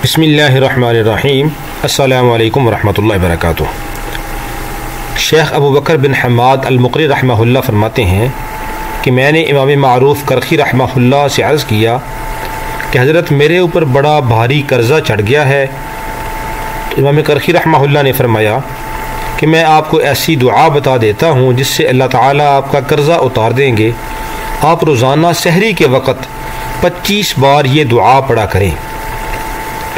بسم اللہ الرحمن الرحیم۔ السلام علیکم ورحمۃ اللہ وبرکاتہ۔ شیخ ابو بکر بن حماد المقری رحمہ اللہ فرماتے ہیں کہ میں نے امام معروف کرخی رحمہ اللہ سے عرض کیا کہ حضرت میرے اوپر بڑا بھاری قرضہ چڑھ گیا ہے۔ تو امام کرخی رحمہ اللہ نے فرمایا کہ میں آپ کو ایسی دعا بتا دیتا ہوں جس سے اللہ تعالیٰ آپ کا قرضہ اتار دیں گے۔ آپ روزانہ سحری کے وقت 25 بار یہ دعا پڑھا کریں۔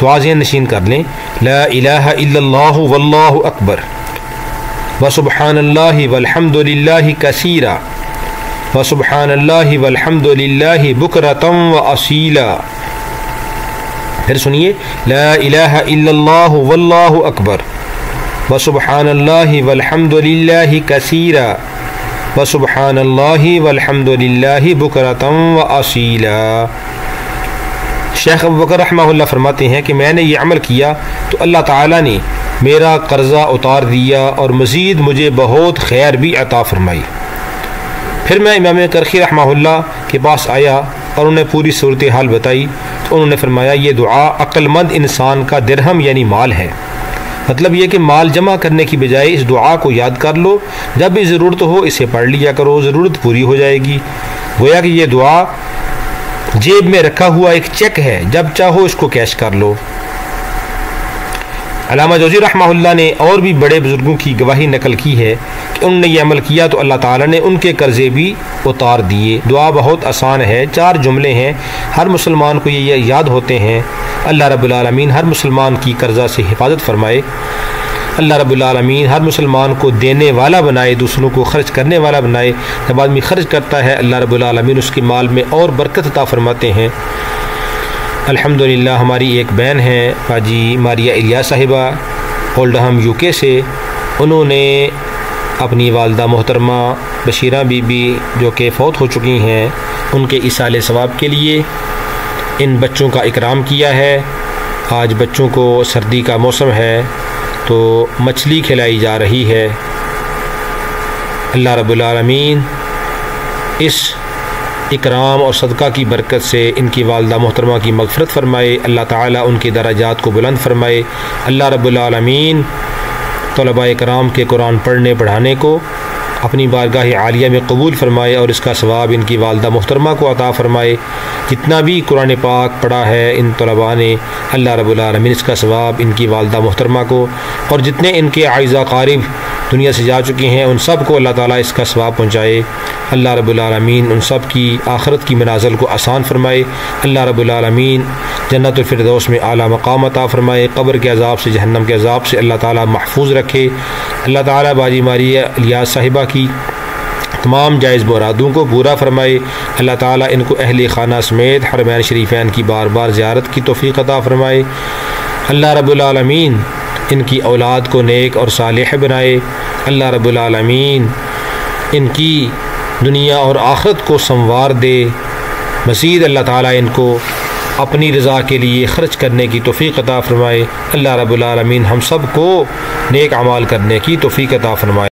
دعا ذہن نشین کر لیں، لا الہ الا اللہ واللہ اکبر وسبحان اللہ والحمد للہ کثیرا وسبحان اللہ والحمد للہ بکرۃ واصیلا۔ پھر سنیے، لا الہ الا اللہ واللہ اکبر وسبحان اللہ والحمد للہ کثیرا وسبحان اللہ والحمد للہ بکرۃ واصیلا۔ شیخ ابو بکر رحمہ اللہ فرماتے ہیں کہ میں نے یہ عمل کیا تو اللہ تعالیٰ نے میرا قرضہ اتار دیا اور مزید مجھے بہت خیر بھی عطا فرمائی۔ پھر میں امام کرخی رحمہ اللہ کے پاس آیا اور انہیں پوری صورتحال بتائی تو انہوں نے فرمایا یہ دعا عقل مند انسان کا درہم یعنی مال ہے۔ مطلب یہ کہ مال جمع کرنے کی بجائے اس دعا کو یاد کر لو، جب بھی ضرورت ہو اسے پڑھ لیا کرو، ضرورت پوری ہو جائے گی۔ گویا کہ یہ دعا جیب میں رکھا ہوا ایک چیک ہے، جب چاہو اس کو کیش کر لو۔ علامہ جوزی رحمہ اللہ نے اور بھی بڑے بزرگوں کی گواہی نقل کی ہے کہ انہوں نے یہ عمل کیا تو اللہ تعالیٰ نے ان کے قرضے بھی اتار دیے۔ دعا بہت آسان ہے، 4 جملے ہیں، ہر مسلمان کو یہ یاد ہوتے ہیں۔ اللہ رب العالمین ہر مسلمان کی قرضہ سے حفاظت فرمائے۔ اللہ رب العالمین ہر مسلمان کو دینے والا بنائے، دوسروں کو خرچ کرنے والا بنائے۔ جب آدمی خرچ کرتا ہے اللہ رب العالمین اس کے مال میں اور برکت عطا فرماتے ہیں۔ الحمدللہ ہماری ایک بہن ہیں حاجی ماریہ الیاس صاحبہ اولڈہم UK سے، انہوں نے اپنی والدہ محترمہ بشیرہ بی بی جو کہ فوت ہو چکی ہیں ان کے ایصال ثواب کے لیے ان بچوں کا اکرام کیا ہے۔ آج بچوں کو سردی کا موسم ہے تو مچھلی کھلائی جا رہی ہے۔ اللہ رب العالمین اس اکرام اور صدقہ کی برکت سے ان کی والدہ محترمہ کی مغفرت فرمائے، اللہ تعالیٰ ان کے درجات کو بلند فرمائے۔ اللہ رب العالمین طلباء کرام کے قرآن پڑھنے پڑھانے کو اپنی بارگاہ عالیہ میں قبول فرمائے اور اس کا ثواب ان کی والدہ محترمہ کو عطا فرمائے۔ جتنا بھی قرآن پاک پڑھا ہے ان طلباء نے، اللہ رب العالمین اس کا ثواب ان کی والدہ محترمہ کو اور جتنے ان کے اعزاء قارب دنیا سے جا چکے ہیں ان سب کو اللہ تعالیٰ اس کا ثواب پہنچائے۔ اللہ رب العالمین ان سب کی آخرت کی منازل کو آسان فرمائے۔ اللہ رب العالمین جنت الفردوس میں اعلیٰ مقام عطا فرمائے، قبر کے عذاب سے، جہنم کے عذاب سے اللہ تعالیٰ محفوظ رکھے۔ اللہ تعالیٰ باجی ماریہ الیاس صاحبہ کی تمام جائز مرادوں کو پورا فرمائے۔ اللہ تعالیٰ ان کو اہل خانہ سمیت حرمین شریفین کی بار بار زیارت کی توفیق عطا فرمائے۔ اللہ رب العالمین ان کی اولاد کو نیک اور صالح بنائے۔ اللہ رب العالمین ان کی دنیا اور آخرت کو سنوار دے۔ مزید اللہ تعالیٰ ان کو اپنی رضا کے لیے خرچ کرنے کی توفیق عطا فرمائے۔ اللہ رب العالمین ہم سب کو نیک اعمال کرنے کی توفیق عطا فرمائے۔